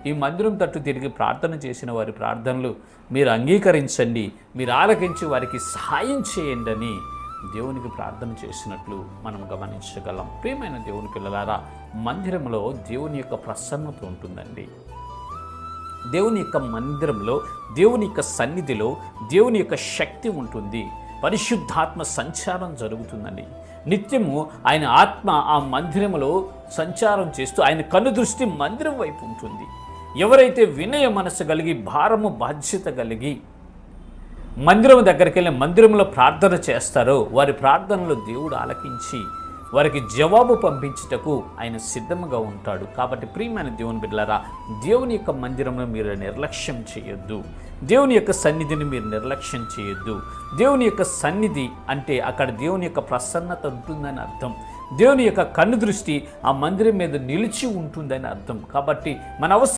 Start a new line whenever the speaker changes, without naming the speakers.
ఈ మందిరం తట్టు తిరిగి ప్రార్థన చేసిన వారి ప్రార్థనలు మీరు అంగీకరించండి, మీరు ఆలకించి వారికి సహాయం చేయండి అని దేవునికి ప్రార్థన చేసినట్లు మనం గమనించగలం. ప్రియమైన దేవుని పిల్లలారా, మందిరంలో దేవుని యొక్క ప్రసన్నత ఉంటుందండి. దేవుని యొక్క మందిరంలో, దేవుని యొక్క సన్నిధిలో దేవుని యొక్క శక్తి ఉంటుంది. పరిశుద్ధాత్మ సంచారం జరుగుతుందండి. నిత్యము ఆయన ఆత్మ ఆ మందిరములో సంచారం చేస్తూ ఆయన కనుదృష్టి మందిరం వైపు ఉంటుంది. ఎవరైతే వినయ మనసు కలిగి, భారము బాధ్యత కలిగి మందిరం దగ్గరికి వెళ్ళి మందిరంలో ప్రార్థన చేస్తారో వారి ప్రార్థనలో దేవుడు ఆలకించి వారికి జవాబు పంపించుటకు ఆయన సిద్ధంగా ఉంటాడు. కాబట్టి ప్రియమైన దేవుని బిడ్డలారా, దేవుని యొక్క మందిరంలో మీరు నిర్లక్ష్యం చేయొద్దు. దేవుని యొక్క సన్నిధిని మీరు నిర్లక్ష్యం చేయొద్దు. దేవుని యొక్క సన్నిధి అంటే అక్కడ దేవుని యొక్క ప్రసన్నత ఉంటుందని అర్థం. దేవుని యొక్క కన్ను దృష్టి ఆ మందిరం మీద నిలిచి ఉంటుందని అర్థం. కాబట్టి మన